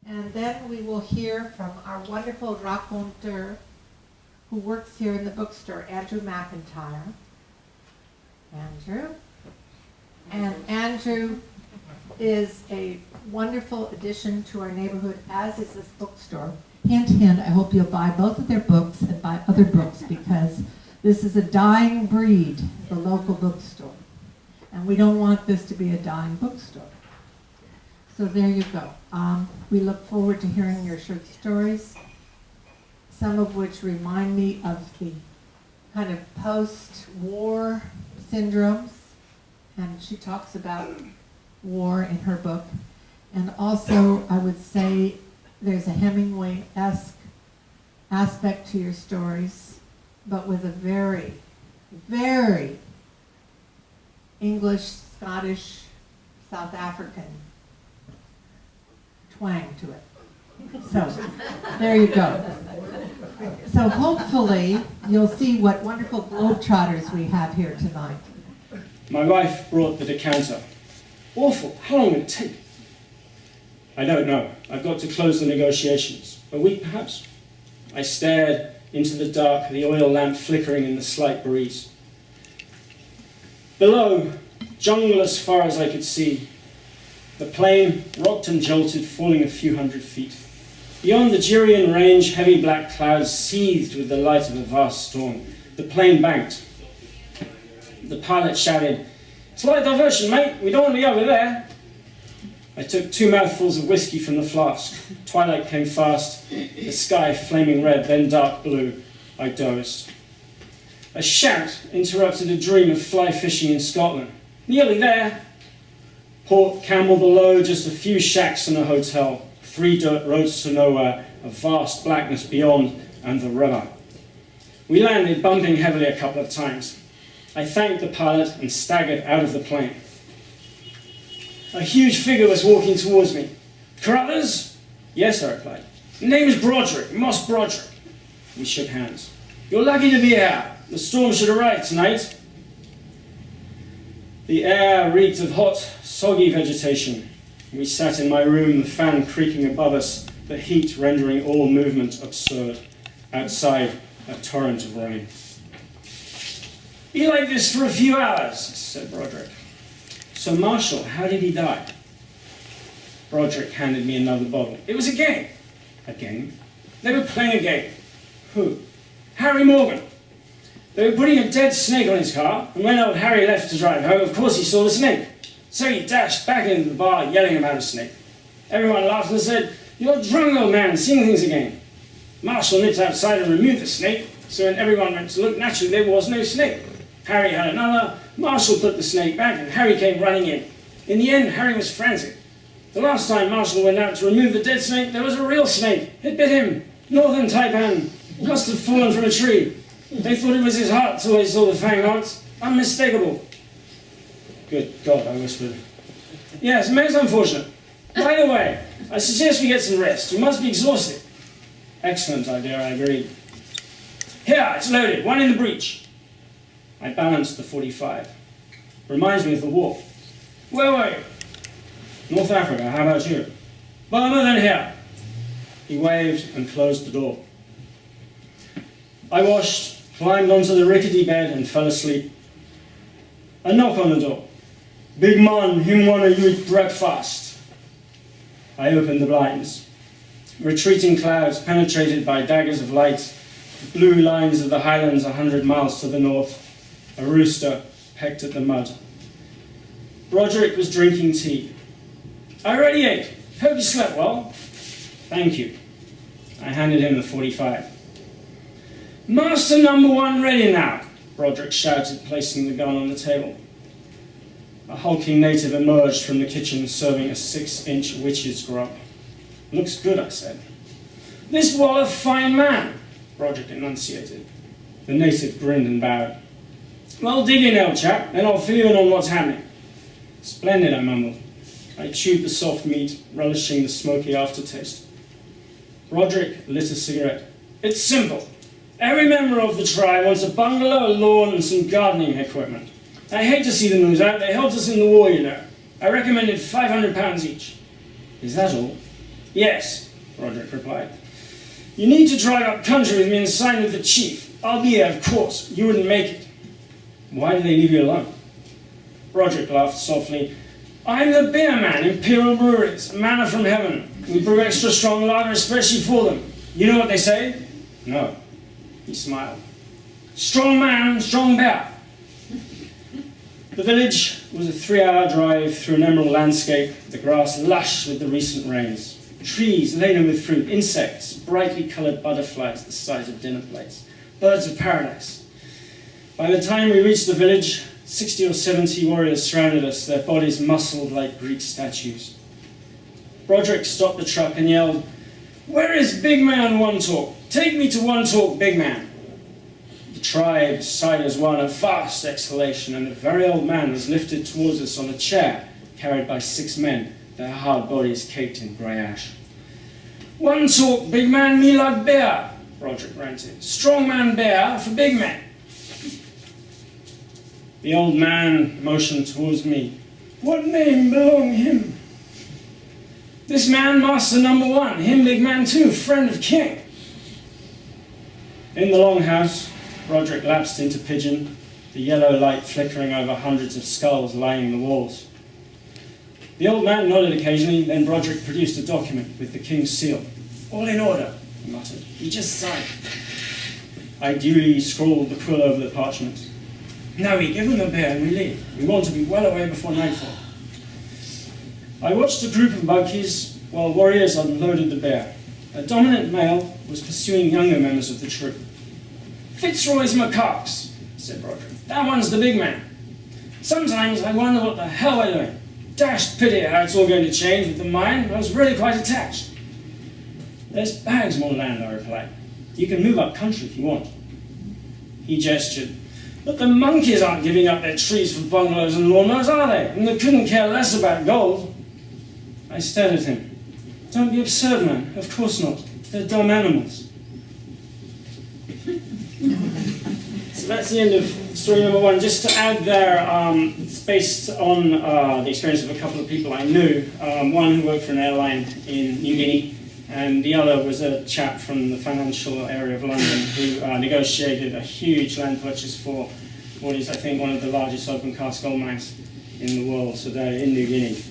And then we will hear from our wonderful raconteur who works here in the bookstore, Andrew McIntyre. Andrew. And Andrew is a wonderful addition to our neighborhood, as is this bookstore. Hint, hint, I hope you'll buy both of their books and buy other books, because this is a dying breed, the local bookstore. And we don't want this to be a dying bookstore. So there you go. We look forward to hearing your short stories, some of which remind me of the kind of post-war syndromes. And she talks about war in her book. And also, I would say there's a Hemingway-esque aspect to your stories, but with a very, very English, Scottish, South African twang to it. So, there you go. So hopefully, you'll see what wonderful globetrotters we have here tonight. My wife brought the decanter. Awful. How long will it take? I don't know. I've got to close the negotiations. A week, perhaps? I stared into the dark, the oil lamp flickering in the slight breeze. Below, jungle as far as I could see. The plane rocked and jolted, falling a few hundred feet. Beyond the Jirian range, heavy black clouds seethed with the light of a vast storm. The plane banked. The pilot shouted, "Slight diversion, mate. We don't want to be over there." I took 2 mouthfuls of whiskey from the flask. Twilight came fast, the sky flaming red, then dark blue. I dozed. A shout interrupted a dream of fly fishing in Scotland. Nearly there. Port Campbell below, just a few shacks and a hotel. 3 dirt roads to nowhere, a vast blackness beyond, and the river. We landed, bumping heavily a couple of times. I thanked the pilot and staggered out of the plane. A huge figure was walking towards me. "Carruthers?" "Yes," I replied. "Name's Broderick, Moss Broderick." We shook hands. "You're lucky to be here. The storm should arrive tonight." The air reeked of hot, soggy vegetation. We sat in my room, the fan creaking above us, the heat rendering all movement absurd. Outside, a torrent of rain. "Be like this for a few hours," said Broderick. "So, Marshall, how did he die?" Broderick handed me another bottle. "It was a game." "A game?" "They were playing a game." "Who?" "Harry Morgan. They were putting a dead snake on his car, and when old Harry left to drive home, of course he saw the snake. So he dashed back into the bar, yelling about a snake. Everyone laughed and said, 'You're drunk, old man, seeing things again.' Marshall nipped outside and removed the snake, so when everyone went to look, naturally there was no snake. Harry had another, Marshall put the snake back, and Harry came running in. In the end, Harry was frantic. The last time Marshall went out to remove the dead snake, there was a real snake. It bit him. Northern taipan. It must have fallen from a tree. They thought it was his heart till they saw the fang marks. Unmistakable." "Good God," I whispered. "Yes, most unfortunate. By the way, I suggest we get some rest. You must be exhausted." "Excellent idea," I agreed. "Here, it's loaded. One in the breech." I balanced the .45. "Reminds me of the war." "Where were you?" "North Africa. How about you?" "Burma, then here." He waved and closed the door. I washed, climbed onto the rickety bed and fell asleep. A knock on the door. "Big man, him wanna eat breakfast." I opened the blinds. Retreating clouds penetrated by daggers of light, blue lines of the highlands 100 miles to the north. A rooster pecked at the mud. Broderick was drinking tea. "I already ate. Hope you slept well." "Thank you." I handed him the .45. "Master number 1 ready now," Broderick shouted, placing the gun on the table. A hulking native emerged from the kitchen, serving a 6-inch witch's grub. "Looks good," I said. "This was a fine man," Broderick enunciated. The native grinned and bowed. "Well, dig in, old chap, then I'll fill you in on what's happening." "Splendid," I mumbled. I chewed the soft meat, relishing the smoky aftertaste. Broderick lit a cigarette. "It's simple. Every member of the tribe wants a bungalow, a lawn, and some gardening equipment. I hate to see them lose out. They helped us in the war, you know. I recommended £500 each." "Is that all?" Yes, Roderick replied. You need to drive up country with me and sign with the chief. I'll be there, of course. You wouldn't make it. Why did they leave you alone? Roderick laughed softly. I'm the beer man, Imperial Breweries, manna from heaven. We brew extra strong lager especially for them. You know what they say? No. He smiled. Strong man, strong beer. The village was a 3-hour drive through an emerald landscape, the grass lush with the recent rains. Trees laden with fruit, insects, brightly coloured butterflies the size of dinner plates, birds of paradise. By the time we reached the village, 60 or 70 warriors surrounded us, their bodies muscled like Greek statues. Roderick stopped the truck and yelled, Where is Big Man One Talk? Take me to One Talk, Big Man. The tribe sighed as one, a vast exhalation, and a very old man was lifted towards us on a chair, carried by 6 men, their hard bodies caked in grey ash. One talk, big man, me like bear, Roderick ranted. Strong man bear for big man. The old man motioned towards me. What name belong him? This man, master number 1, him big man 2, friend of king. In the longhouse, Roderick lapsed into pidgin, the yellow light flickering over hundreds of skulls lining the walls. The old man nodded occasionally, then Roderick produced a document with the king's seal. All in order, he muttered. You just sign. I duly scrawled the quill over the parchment. Now we give him the bear and we leave. We want to be well away before nightfall. I watched a group of monkeys while warriors unloaded the bear. A dominant male was pursuing younger members of the troop. Fitzroy's macaques, said Roderick. That one's the big man. Sometimes I wonder what the hell we're doing. Dashed pity how it's all going to change with the mine. I was really quite attached. There's bags more land, I replied. You can move up country if you want. He gestured. But the monkeys aren't giving up their trees for bungalows and lawnmowers, are they? And they couldn't care less about gold. I stared at him. Don't be absurd, man. Of course not. They're dumb animals. So that's the end of story number 1. Just to add there, it's based on the experience of a couple of people I knew. One who worked for an airline in New Guinea, and the other was a chap from the financial area of London who negotiated a huge land purchase for what is, I think, one of the largest open cast gold mines in the world today in New Guinea.